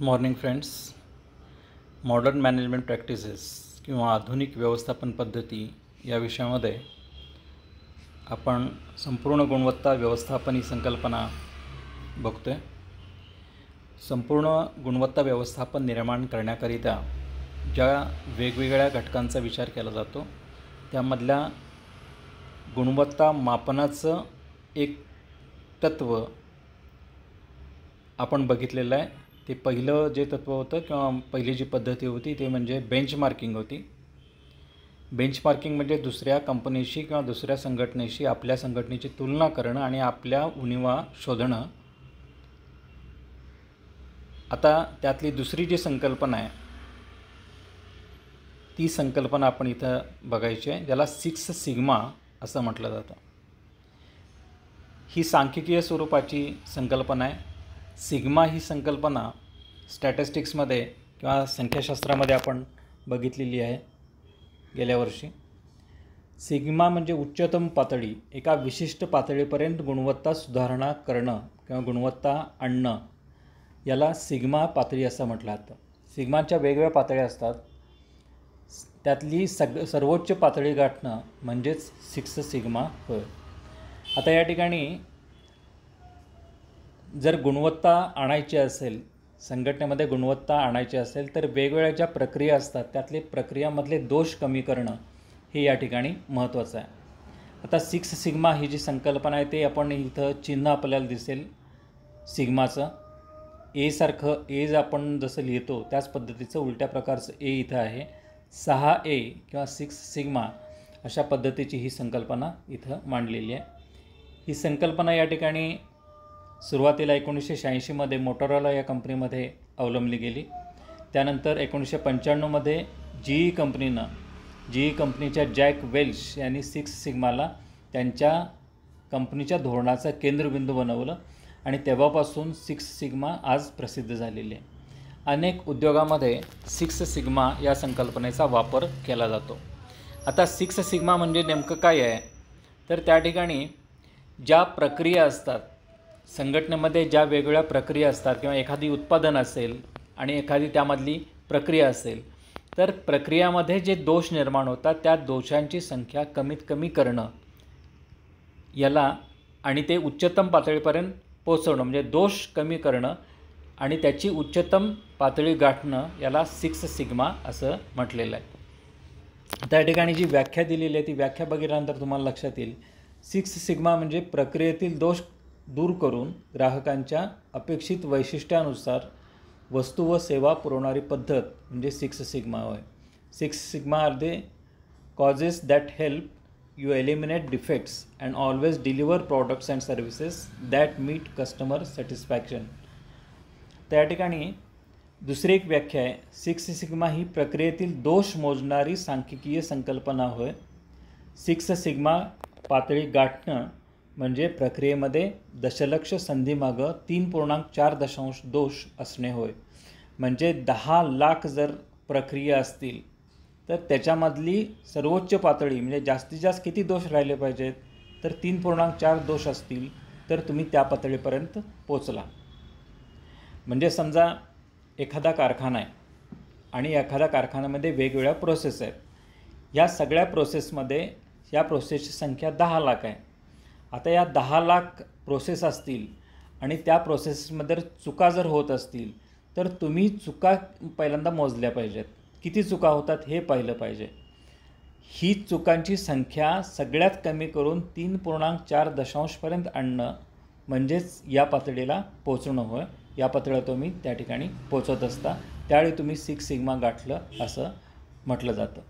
Morning friends. Modern management practices किंवा आधुनिक व्यवस्थापन पद्धती या विषयामध्ये आपण संपूर्ण गुणवत्ता व्यवस्थापन ही संकल्पना बघतो आहे. संपूर्ण गुणवत्ता व्यवस्थापन निर्माण करण्याकरिता ज्या वेगवेगळ्या घटकांचा विचार केला जातो त्यामधल्या गुणवत्ता मापनाचं एक तत्त्व आपण बघितलेलं आहे. ते पहिलं जे तत्त्व होतं किंवा पहिली जी पद्धती होती ते म्हणजे बेंचमार्किंग होती. बेंचमार्किंग म्हणजे दुसऱ्या कंपनीशी किंवा दुसऱ्या संघटनेशी आपल्या संघटनेची तुलना करणं आणि आपल्या उणिवा शोधणं. आता त्यातली दुसरी जी संकल्पना आहे ती संकल्पना आपण इथं बघायची आहे, ज्याला 6 सिग्मा असं म्हटलं जातं. ही सांख्यिकीय स्वरूपाची संकल्पना आहे. सिग्मा ही संकल्पना स्टॅटिस्टिक्समध्ये किंवा संख्याशास्त्रामध्ये आपण बघितलेली आहे गेल्या वर्षी. सिग्मा म्हणजे उच्चतम पातळी, एका विशिष्ट पातळीपर्यंत गुणवत्ता सुधारणा करणं किंवा गुणवत्ता आणणं, याला सिग्मा पातळी असं म्हटलं जातं. सिग्माच्या वेगवेगळ्या पातळ्या असतात, त्यातली सर्वोच्च पातळी गाठणं म्हणजेच 6 सिग्मा होय. आता या ठिकाणी जर गुणवत्ता आणायची असेल, संघटनेमध्ये गुणवत्ता आणायची असेल तर वेगवेगळ्या ज्या प्रक्रिया असतात त्यातले प्रक्रियामधले दोष कमी करणं हे या ठिकाणी महत्त्वाचं आहे. आता 6 सिग्मा ही जी संकल्पना आहे ते आपण इथं चिन्ह आपल्याला दिसेल सिग्माचं. ए सारखं ए आपण जसं लिहितो त्याच पद्धतीचं उलट्या प्रकारचं ए इथं आहे. 6A किंवा 6 सिग्मा अशा पद्धतीची ही संकल्पना इथं मांडलेली आहे. ही संकल्पना या ठिकाणी सुरुवातीला 1986मध्ये मोटोरोला या कंपनीमध्ये अवलंबली गेली. त्यानंतर 1995मध्ये GE कंपनीच्या जॅक वेल्च यांनी 6 सिग्माला त्यांच्या कंपनीच्या धोरणाचा केंद्रबिंदू बनवलं आणि तेव्हापासून 6 सिग्मा आज प्रसिद्ध झालेली आहे. अनेक उद्योगामध्ये 6 सिग्मा या संकल्पनेचा वापर केला जातो. आता 6 सिग्मा म्हणजे नेमकं काय आहे तर त्या ठिकाणी ज्या प्रक्रिया असतात, संघटनेमध्ये ज्या वेगवेगळ्या प्रक्रिया असतात किंवा एखादी उत्पादन असेल आणि एखादी त्यामधली प्रक्रिया असेल तर प्रक्रियामध्ये जे दोष निर्माण होतात त्या दोषांची संख्या कमीत कमी करणं याला आणि ते उच्चतम पातळीपर्यंत पोचवणं म्हणजे दोष कमी करणं आणि त्याची उच्चतम पातळी गाठणं याला 6 सिग्मा असं म्हटलेलं आहे. त्या ठिकाणी जी व्याख्या दिलेली आहे ती व्याख्या बघितल्यानंतर तुम्हाला लक्षात येईल 6 सिग्मा म्हणजे प्रक्रियेतील दोष दूर करून ग्राहकांच्या अपेक्षित वैशिष्ट्यानुसार वस्तू व सेवा पुरवणारी पद्धत म्हणजे 6 सिग्मा होय. 6 sigma are the causes that help you eliminate defects and always deliver products and services that meet customer satisfaction. त्या ठिकाणी दुसरी एक व्याख्या आहे, 6 सिग्मा ही प्रक्रियेतील दोष मोजणारी सांख्यिकीय संकल्पना होय. 6 सिग्मा पातळी गाठणं म्हणजे प्रक्रियेमध्ये दशलक्ष संधीमागं 3.4 दोष असणे होय. म्हणजे 10 लाख जर प्रक्रिया असतील तर त्याच्यामधली सर्वोच्च पातळी म्हणजे जास्तीत जास्त किती दोष राहिले पाहिजेत तर 3.4 दोष असतील तर तुम्ही त्या पातळीपर्यंत पोचला. म्हणजे समजा एखादा कारखाना आहे आणि एखाद्या कारखान्यामध्ये वेगवेगळ्या प्रोसेस आहेत. या सगळ्या प्रोसेसमध्ये या प्रोसेसची संख्या 10 लाख आहे. आता या 10 लाख प्रोसेस असतील आणि त्या प्रोसेसमध्ये चुका जर होत असतील तर तुम्ही चुका पहिल्यांदा मोजल्या पाहिजेत. किती चुका होतात हे पाहिलं पाहिजे. ही चुकांची संख्या सगळ्यात कमी करून 3.4 पर्यंत आणणं म्हणजेच या पातळीला पोचणं होय. या पातळीला तुम्ही त्या ठिकाणी पोचत असता त्यावेळी तुम्ही 6 सिग्मा गाठलं असं म्हटलं जातं.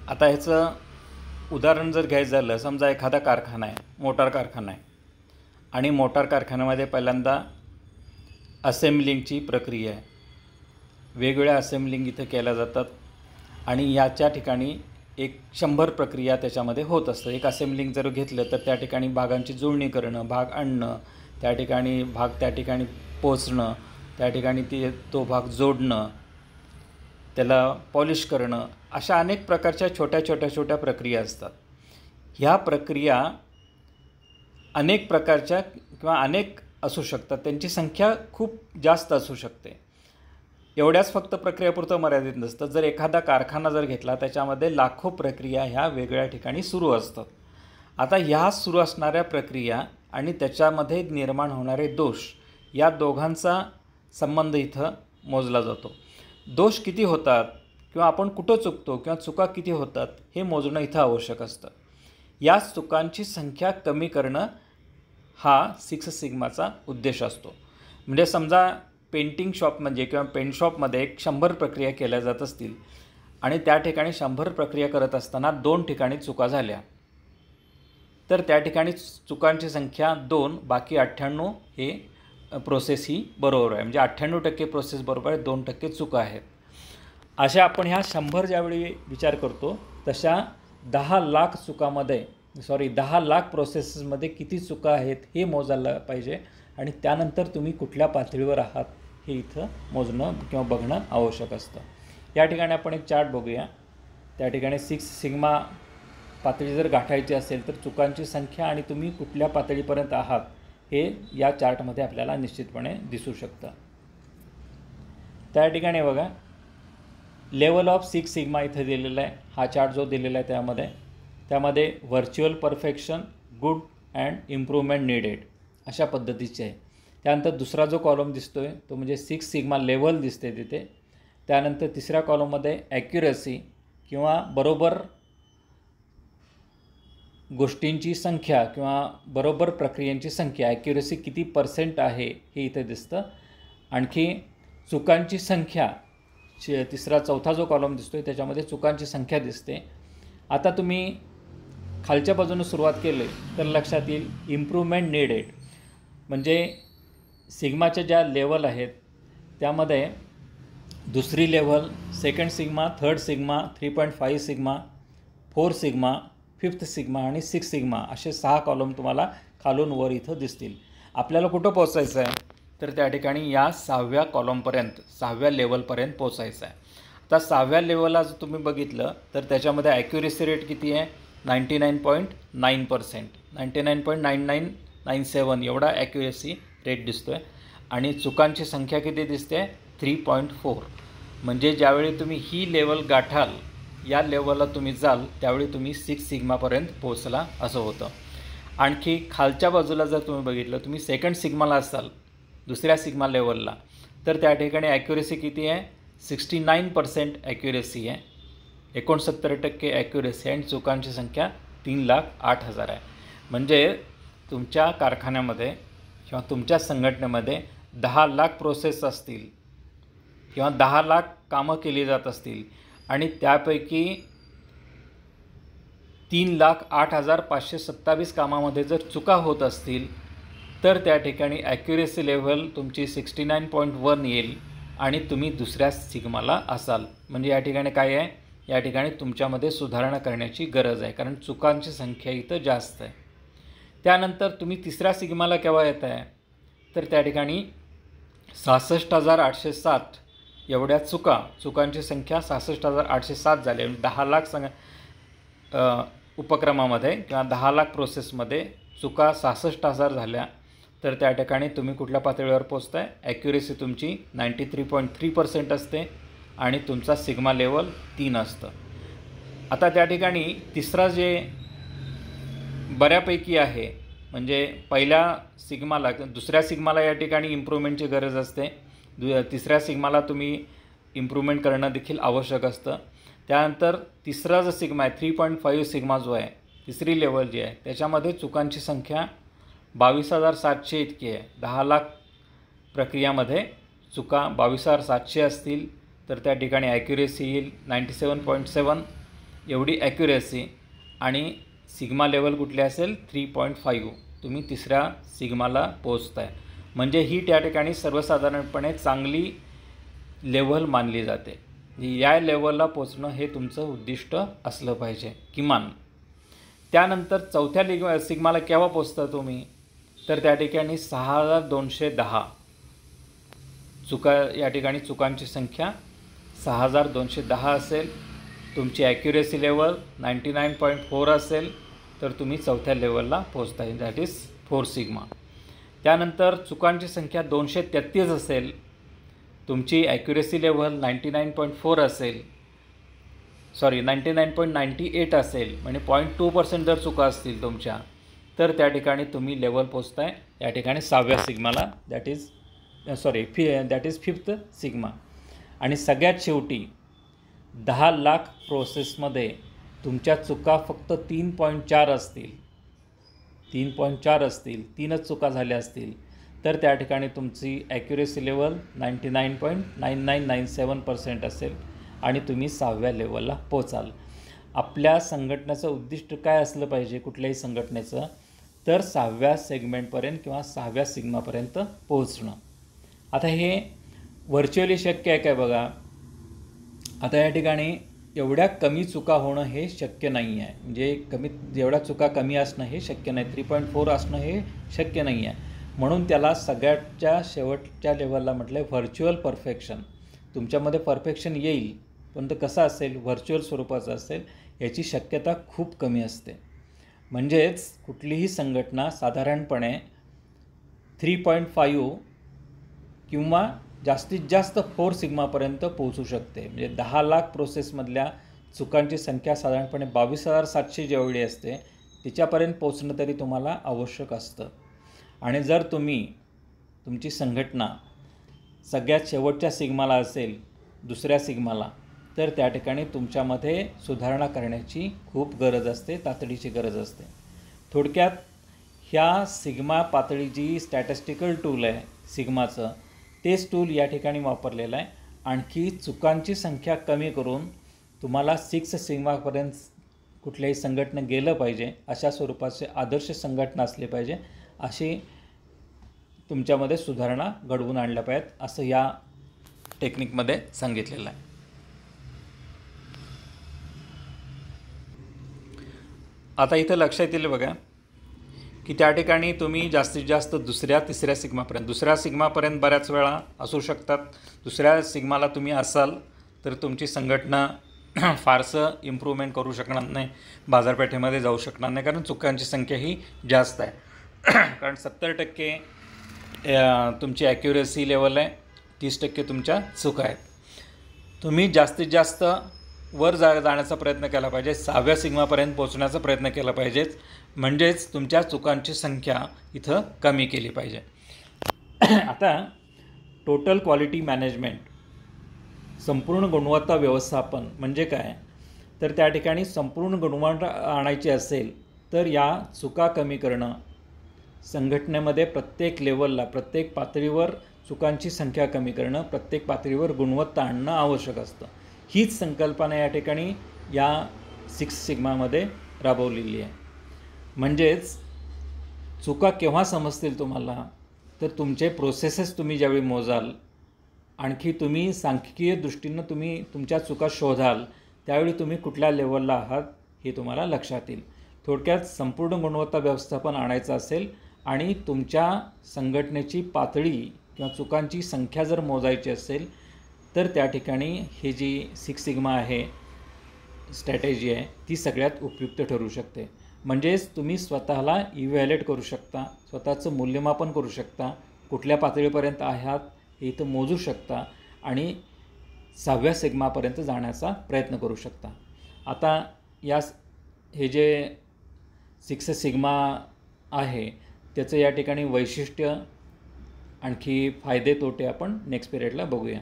आता ह्याचं उदाहरण जर घ्यायचं झालं, समजा एखादा कारखाना आहे, मोटार कारखाना आहे आणि मोटार कारखान्यामध्ये पहिल्यांदा असेंब्लिंगची प्रक्रिया आहे. वेगवेगळ्या असेंब्लिंग इथं केल्या जातात आणि याच्या ठिकाणी 100 प्रक्रिया त्याच्यामध्ये होत असतं. एक असेंब्लिंग जर घेतलं तर त्या ठिकाणी भागांची जुळणी करणं, भाग आणणं, त्या ठिकाणी पोचणं, त्या ठिकाणी तो भाग जोडणं, त्याला पॉलिश करणं, अशा अनेक प्रकारच्या छोट्या प्रक्रिया असतात. ह्या प्रक्रिया अनेक प्रकारच्या किंवा अनेक असू शकतात, त्यांची संख्या खूप जास्त असू शकते. एवढ्याच फक्त प्रक्रियापुरतं मर्यादित नसतं. जर एखादा कारखाना जर घेतला त्याच्यामध्ये लाखो प्रक्रिया ह्या वेगवेगळ्या ठिकाणी सुरू असतात. आता ह्या सुरू असणाऱ्या प्रक्रिया आणि त्याच्यामध्ये निर्माण होणारे दोष या दोघांचा संबंध इथं मोजला जातो. दोष किती होतात किंवा आपण कुठं चुकतो किंवा चुका किती होतात हे मोजणं इथं आवश्यक असतं. या चुकांची संख्या कमी करणं हा 6 सिग्माचा उद्देश असतो. म्हणजे समजा पेंटिंग शॉपमध्ये किंवा पेंट शॉपमध्ये 100 प्रक्रिया केल्या जात असतील आणि त्या ठिकाणी 100 प्रक्रिया करत असताना 2 ठिकाणी चुका झाल्या, तर त्या ठिकाणी चुकांची संख्या 2, बाकी 98 हे प्रोसेस ही बरोबर आहे. म्हणजे 98% प्रोसेस बरोबर आहे, 2% चुका आहेत. अशा आपण ह्या 100 ज्यावेळी विचार करतो तशा 10 लाख चुकामध्ये 10 लाख प्रोसेसेसमध्ये किती चुका आहेत हे मोजायला पाहिजे आणि त्यानंतर तुम्ही कुठल्या पातळीवर आहात हे इथं मोजणं किंवा बघणं आवश्यक असतं. या ठिकाणी आपण एक चार्ट बघूया. त्या ठिकाणी 6 सिग्मा पातळी जर गाठायची असेल तर चुकांची संख्या आणि तुम्ही कुठल्या पातळीपर्यंत आहात हे या चार्टमध्ये आपल्याला निश्चितपणे दिसू शकतं. त्या ठिकाणी बघा लेवल ऑफ 6 सिग्मा इथे दिलेला आहे. हा चार्ट जो दिलेला आहे त्यामध्ये virtual perfection, good and improvement needed अशा पद्धतीचे आहे. त्यानंतर दुसरा जो कॉलम दिसतो आहे तो म्हणजे 6 सिग्मा लेवल दिसते तिथे. त्यानंतर तिसऱ्या कॉलममध्ये ॲक्युरसी किंवा बरोबर गोष्टींची संख्या किंवा बरोबर प्रक्रियांची संख्या, ॲक्युरसी किती % आहे हे इथे दिसतं. आणखी चुकांची संख्या चौथा जो कॉलम दिसतो आहे त्याच्यामध्ये चुकांची संख्या दिसते. आता तुम्ही खालच्या बाजूने सुरुवात केली तर लक्षात येईल इम्प्रूव्हमेंट नीडेड. म्हणजे सिग्माच्या ज्या लेवल आहेत त्यामध्ये दुसरी level, second sigma, third sigma, 3.5 sigma, 4 sigma, 5th sigma आणि 6 सिग्मा असे 6 कॉलम तुम्हाला खालून वर इथं दिसतील. आपल्याला कुठं पोचायचं आहे तर त्या ठिकाणी या 6व्या कॉलमपर्यंत 6व्या लेवलपर्यंत पोचायचं आहे. आता 6व्या लेवलला जर तुम्ही बघितलं तर त्याच्यामध्ये ॲक्युरेसी रेट किती आहे 99.9%, 99.9997 एवढा ॲक्युरेसी रेट दिसतो आहे. आणि चुकांची संख्या किती दिसते 3.4. म्हणजे ज्यावेळी तुम्ही ही लेवल गाठाल, या लेवलला तुम्ही जाल त्यावेळी तुम्ही 6 सिग्मापर्यंत पोहोचला असं होतं. आणखी खालच्या बाजूला जर तुम्ही बघितलं, तुम्ही सेकंड सिग्माला असाल दुसऱ्या सिग्मा लेवलला, तर त्या ठिकाणी ॲक्युरेसी किती आहे 69% ॲक्युरेसी आहे, 69% ॲक्युरेसी आहे आणि चुकांची संख्या 3,08,000 आहे. म्हणजे तुमच्या कारखान्यामध्ये किंवा तुमच्या संघटनेमध्ये 10 लाख प्रोसेस असतील किंवा 10 लाख कामं केली जात असतील आणि त्यापैकी 3,08,527 कामामध्ये जर चुका होत असतील तर त्या ठिकाणी ॲक्युरेसी लेव्हल तुमची 69.1 येईल आणि तुम्ही दुसऱ्या सिग्माला असाल. म्हणजे या ठिकाणी काय आहे, या ठिकाणी तुमच्यामध्ये सुधारणा करण्याची गरज आहे कारण चुकांची संख्या इथं जास्त आहे. त्यानंतर तुम्ही तिसऱ्या सिग्माला केव्हा येत आहे तर त्या ठिकाणी 66,807 एवढ्या चुकांची संख्या 66,807 झाली. 10 लाख उपक्रमामध्ये किंवा 10 लाख प्रोसेसमध्ये चुका 66,000 झाल्या तर त्या ठिकाणी तुम्ही कुठल्या पातळीवर पोचताय, ॲक्युरेसी तुमची 93.3% असते आणि तुमचा सिग्मा लेवल 3 असतं. आता त्या ठिकाणी तिसरा जे बऱ्यापैकी आहे म्हणजे पहिल्या सिग्माला दुसऱ्या सिग्माला या ठिकाणी इम्प्रूव्हमेंटची गरज असते, तिसऱ्या सिग्माला तुम्ही इम्प्रूव्हमेंट करणं देखील आवश्यक असतं. त्यानंतर तिसरा जो सिग्मा आहे 3.5 सिग्मा जो आहे तिसरी लेवल जी आहे त्याच्यामध्ये चुकांची संख्या 22,700 इतकी आहे. 10 लाख प्रक्रियामध्ये चुका 22,700 असतील तर त्या ठिकाणी ॲक्युरेसी येईल 97.7 एवढी ॲक्युरेसी आणि सिग्मा लेवल कुठली असेल 3.5. तुम्ही तिसऱ्या सिग्माला पोचताय. म्हणजे ही त्या ठिकाणी सर्वसाधारणपणे चांगली लेवल मानली जाते. या लेवलला पोचणं हे तुमचं उद्दिष्ट असलं पाहिजे किमान. त्यानंतर चौथ्या सिग्माला केव्हा पोचता तुम्ही तर त्या ठिकाणी 6,210 या ठिकाणी चुकांची संख्या 6,210 असेल, तुमची ॲक्युरेसी लेवल 99.4 असेल तर तुम्ही चौथ्या लेवलला पोचता, दॅट इज 4 सिग्मा. त्यानंतर चुकांची संख्या 233 असेल, तुमची ॲक्युरेसी लेव्हल 99.4 असेल, 99.98 असेल, म्हणजे 0.2% जर चुका असतील तुमच्या, तर त्या ठिकाणी तुम्ही लेवल पोचताय या ठिकाणी 6व्या सिग्माला, दॅट इज 5th सिग्मा. आणि सगळ्यात शेवटी 10 लाख प्रोसेसमध्ये तुमच्या चुका फक्त 3.4 असतील, 3.4 असतील, 3च चुका झाल्या असतील, तर त्या ठिकाणी तुमची ॲक्युरेसी लेवल 99.9997% असेल आणि तुम्ही 6व्या लेवलला पोचाल. आपल्या संघटनेचं उद्दिष्ट काय असलं पाहिजे कुठल्याही संघटनेचं, तर 6व्या सेगमेंटपर्यंत किंवा 6व्या सिग्मापर्यंत पोहोचणं. आता हे व्हर्च्युअली शक्य आहे काय बघा. आता या ठिकाणी एवढ्या कमी चुका होणं हे शक्य नाही आहे, म्हणजे एवढ्या चुका कमी असणं हे शक्य नाही, 3.4 असणं हे शक्य नाही आहे. म्हणून त्याला सगळ्याच्या शेवटच्या लेवलला म्हटलं आहे व्हर्च्युअल परफेक्शन. तुमच्यामध्ये परफेक्शन येईल, पण ते कसं असेल, व्हर्च्युअल स्वरूपाचं असेल, याची शक्यता खूप कमी असते. म्हणजेच कुठलीही संघटना साधारणपणे 3.5 किंवा जास्तीत जास्त 4 सिग्मापर्यंत पोहोचू शकते. म्हणजे 10 लाख प्रोसेसमधल्या चुकांची संख्या साधारणपणे 22,700 जेवढी असते तिच्यापर्यंत पोहोचणं तरी तुम्हाला आवश्यक असतं. आणि जर तुमची संघटना सगळ्यात शेवटच्या सिग्माला असेल, दुसऱ्या सिग्माला, तर त्या ठिकाणी तुमच्यामध्ये सुधारणा करण्याची खूप गरज असते, तातडीची गरज असते. थोडक्यात ह्या सिग्मा पातळी जी स्टॅटिस्टिकल टूल आहे सिग्माचं, तेच टूल या ठिकाणी वापरलेलं आहे. आणखी चुकांची संख्या कमी करून तुम्हाला 6 सिग्मापर्यंत कुठल्याही संघटना गेलं पाहिजे, अशा स्वरूपाचे आदर्श संघटना असली पाहिजे, अशी तुमच्यामध्ये सुधारणा घडवून आणल्या पाहिजेत, असं या टेक्निकमध्ये सांगितलेलं आहे. आता इथं लक्षात येईल बघा की त्या ठिकाणी तुम्ही जास्तीत जास्त 2-3 सिग्मापर्यंत, 2 सिग्मापर्यंत बऱ्याच वेळा असू शकतात. 2 सिग्माला तुम्ही असाल तर तुमची संघटना फारसं इम्प्रूव्हमेंट करू शकणार नाही, बाजारपेठेमध्ये जाऊ शकणार नाही, कारण चुकांची संख्या ही जास्त आहे. कारण 70% तुमची ॲक्युरेसी लेवल आहे, 30% तुमच्या चुका आहेत. तुम्ही जास्तीत जास्त वर जाण्याचा प्रयत्न केला पाहिजे, 6व्या सिग्मापर्यंत पोहोचण्याचा प्रयत्न केला पाहिजेच, म्हणजेच तुमच्या चुकांची संख्या इथं कमी केली पाहिजे. आता टोटल क्वालिटी मॅनेजमेंट, संपूर्ण गुणवत्ता व्यवस्थापन म्हणजे काय, तर त्या ठिकाणी संपूर्ण गुणवत्ता आणायची असेल तर या चुका कमी करणं, संघटनेमध्ये प्रत्येक लेवलला, प्रत्येक पातळीवर चुकांची संख्या कमी करणं, प्रत्येक पातळीवर गुणवत्ता आणणं आवश्यक असतं. हीच संकल्पना या ठिकाणी या 6 सिग्मामध्ये राबवलेली आहे. म्हणजेच चुका केव्हा समजतील तुम्हाला, तर तुमचे प्रोसेसेस तुम्ही ज्यावेळी मोजाल, आणखी तुम्ही सांख्यिकीय दृष्टीनं तुम्ही तुमच्या चुका शोधाल, त्यावेळी तुम्ही कुठल्या लेवलला आहात हे तुम्हाला लक्षात येईल. थोडक्यात संपूर्ण गुणवत्ता व्यवस्थापन आणायचं असेल आणि तुमच्या संघटनेची पातळी किंवा चुकांची संख्या जर मोजायची असेल, तर त्या ठिकाणी हे जी 6 सिग्मा आहे स्ट्रॅटेजी आहे ती सगळ्यात उपयुक्त ठरू शकते. म्हणजेच तुम्ही स्वतःला इव्हॅल्युएट करू शकता, स्वतःचं मूल्यमापन करू शकता, कुठल्या पातळीपर्यंत आहात हे इथं मोजू शकता आणि 6व्या सिग्मापर्यंत जाण्याचा प्रयत्न करू शकता. आता हे जे 6 सिग्मा आहे त्याचं या ठिकाणी वैशिष्ट्य, आणखी फायदे तोटे आपण नेक्स्ट पिरियडला बघूया.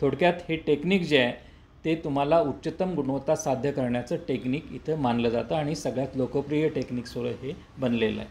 थोडक्यात हे टेक्निक जे आहे ते तुम्हाला उच्चतम गुणवत्ता साध्य करण्याचं टेक्निक इथं मानलं जातं आणि सगळ्यात लोकप्रिय टेक्निक्सवर हे बनलेलं आहे.